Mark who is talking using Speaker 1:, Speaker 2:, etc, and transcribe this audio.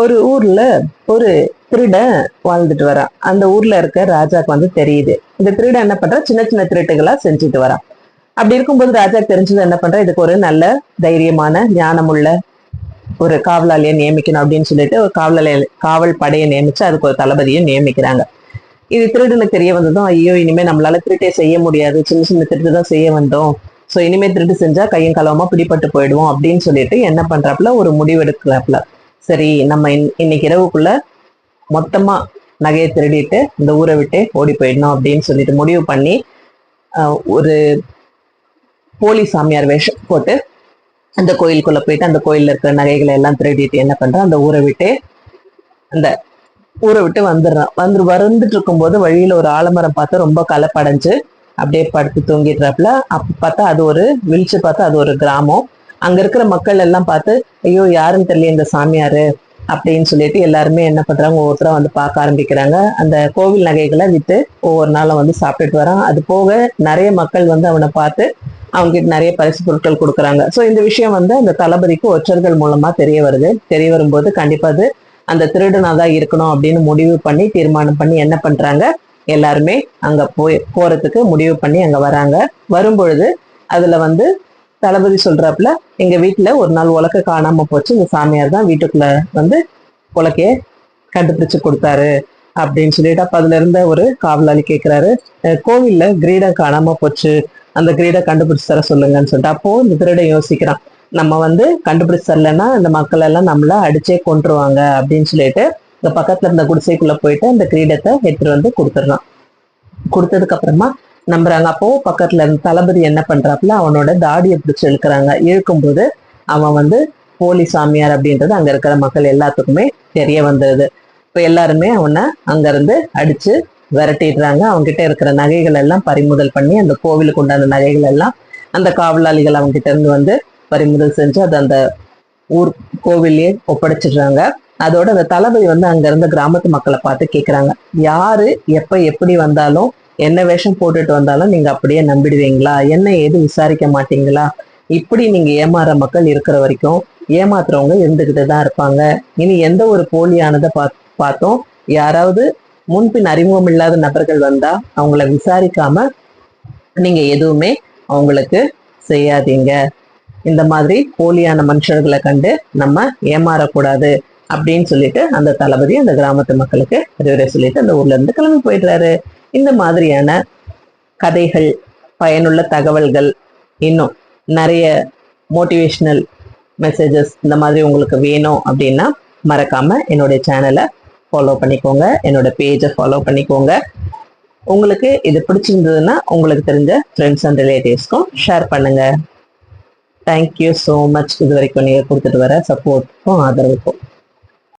Speaker 1: ஒரு ஊர்ல ஒரு திருடன் வாழ்ந்துட்டு வரான். அந்த ஊர்ல இருக்க ராஜாக்கு வந்து தெரியுது. இந்த திருடன் என்ன பண்றா, சின்ன சின்ன திருட்டுகளா செஞ்சுட்டு வரான். அப்படி இருக்கும்போது ராஜாக்கு தெரிஞ்சது என்ன பண்றா, இதுக்கு ஒரு நல்ல தைரியமான ஞானமுள்ள ஒரு காவலாளியை நியமிக்கணும் அப்படின்னு சொல்லிட்டு ஒரு காவல் படையை நியமிச்சு அதுக்கு ஒரு தளபதியை நியமிக்கிறாங்க. இது திருடனுக்கு தெரிய வந்ததும், ஐயோ இனிமே நம்மளால திருட்டே செய்ய முடியாது, சின்ன சின்ன திருட்டு தான் செய்ய வந்தோம், சோ இனிமே திருட்டு செஞ்சா கையும் களவுமா பிடிபட்டு போயிடுவோம் அப்படின்னு சொல்லிட்டு என்ன பண்றாப்புல, ஒரு முடிவெடுக்கிறாப்புல. சரி, நம்ம இன்னைக்கு இரவுக்குள்ள மொத்தமா நகையை திருடிட்டு இந்த ஊரை விட்டு ஓடி போயிடணும் அப்படின்னு சொல்லிட்டு முடிவு பண்ணி ஒரு போலி சாமியார் வேஷம் போட்டு அந்த கோயிலுக்குள்ள போயிட்டு அந்த கோயில்ல இருக்கிற நகைகளை எல்லாம் திருடிட்டு என்ன பண்றான், அந்த ஊரை விட்டு வந்துட்டு இருக்கும்போது வழியில ஒரு ஆலமரம் பார்த்து ரொம்ப களைப்படைஞ்சு அப்படியே படுத்து தூங்கிடுறாப்புல. அப்ப பார்த்தா அது ஒரு விழிச்சு பார்த்தா அது ஒரு கிராமம். அங்க இருக்கிற மக்கள் எல்லாம் பார்த்து, ஐயோ யாருன்னு தெரியல இந்த சாமியாரு அப்படின்னு சொல்லிட்டு எல்லாருமே என்ன பண்றாங்க, ஒவ்வொருத்தரா வந்து பார்க்க ஆரம்பிக்கிறாங்க. அந்த கோவில் நகைகளை வித்து ஒவ்வொரு நாளும் வந்து சாப்பிட்டுட்டு வரான். அது போக நிறைய மக்கள் வந்து அவனை பார்த்து அவங்க கிட்ட நிறைய பரிசு பொருட்கள் கொடுக்குறாங்க. ஸோ இந்த விஷயம் வந்து அந்த தளபதிக்கு ஒற்றர்கள் மூலமா தெரிய வருது. தெரிய வரும்போது கண்டிப்பா அது அந்த திருடனாதான் இருக்கணும் அப்படின்னு முடிவு பண்ணி தீர்மானம் பண்ணி என்ன பண்றாங்க, எல்லாருமே அங்க போறதுக்கு முடிவு பண்ணி அங்க வராங்க. வரும்பொழுது அதுல வந்து தளபதி சொல்றாப்புல, எங்க வீட்டுல ஒரு நாள் உலக்க காணாம போச்சு, இந்த சாமியார் தான் வீட்டுக்குள்ள வந்து உலக்கைய கண்டுபிடிச்சு கொடுத்தாரு அப்படின்னு சொல்லிட்டு, அப்ப அதுல இருந்த ஒரு காவலாளி கேட்கிறாரு, கோவில்ல கிரீடம் காணாம போச்சு, அந்த கிரீடம் கண்டுபிடிச்சு தர சொல்லுங்கன்னு சொல்லிட்டு. அப்போ இந்த திருடன் யோசிக்கிறான், நம்ம வந்து கண்டுபிடிச்சு தரலன்னா இந்த மக்கள் எல்லாம் நம்மள அடிச்சே கொன்றுவாங்க அப்படின்னு சொல்லிட்டு இந்த பக்கத்துல இருந்த குடிசைக்குள்ள போயிட்டு அந்த கிரீடத்தை எடுத்துட்டு வந்து கொடுத்துடுறான். கொடுத்ததுக்கு அப்புறமா நம்புறாங்க. அப்போ பக்கத்துல இருந்த தளபதி என்ன பண்றாப்புல, அவனோட தாடியை பிடிச்சு இழுக்கிறாங்க. இழுக்கும்போது அவன் வந்து போலி சாமியார் அப்படின்றது அங்க இருக்கிற மக்கள் எல்லாத்துக்குமே தெரிய வந்தது. இப்ப எல்லாருமே அவனை அங்க இருந்து அடிச்சு விரட்டிடுறாங்க. அவன்கிட்ட இருக்கிற நகைகள் எல்லாம் பறிமுதல் பண்ணி அந்த கோவிலுக்கு உண்டான நகைகள் எல்லாம் அந்த காவலாளிகள் அவங்க கிட்ட இருந்து வந்து பறிமுதல் செஞ்சு அது அந்த ஊர் கோவிலே ஒப்படைச்சிடுறாங்க. அதோட அந்த தளபதி வந்து அங்க இருந்த கிராமத்து மக்களை பார்த்து கேட்கிறாங்க, யாரு எப்ப எப்படி வந்தாலும் என்ன வேஷம் போட்டுட்டு வந்தாலும் நீங்க அப்படியே நம்பிடுவீங்களா, என்ன ஏது விசாரிக்க மாட்டீங்களா, இப்படி நீங்க ஏமாற மக்கள் இருக்கிற வரைக்கும் ஏமாத்துறவங்க இருந்துகிட்டு தான் இருப்பாங்க. இனி எந்த ஒரு போலியானதை பார்த்தோம், யாராவது முன்பின் அறிமுகம் இல்லாத நபர்கள் வந்தா அவங்கள விசாரிக்காம நீங்க எதுவுமே அவங்களுக்கு செய்யாதீங்க. இந்த மாதிரி போலியான மனுஷர்களை கண்டு நம்ம ஏமாறக்கூடாது அப்படின்னு சொல்லிட்டு அந்த தளபதி அந்த கிராமத்து மக்களுக்கு அறிவுரை சொல்லிட்டு அந்த ஊர்ல இருந்து கிளம்பி போயிடுறாரு. இந்த மாதிரியான கதைகள், பயனுள்ள தகவல்கள், இன்னும் நிறைய மோட்டிவேஷனல் மெசேஜஸ் இந்த மாதிரி உங்களுக்கு வேணும் அப்படின்னா மறக்காம என்னுடைய சேனலை ஃபாலோ பண்ணிக்கோங்க, என்னோட பேஜை ஃபாலோ பண்ணிக்கோங்க. உங்களுக்கு இது பிடிச்சிருந்ததுன்னா உங்களுக்கு தெரிஞ்ச ஃப்ரெண்ட்ஸ் அண்ட் ரிலேட்டிவ்ஸ்க்கும் ஷேர் பண்ணுங்க. தேங்க்யூ ஸோ மச் இது வரைக்கும் நீங்கள் கொடுத்துட்டு வர சப்போர்ட்டுக்கும் ஆதரவுக்கும்.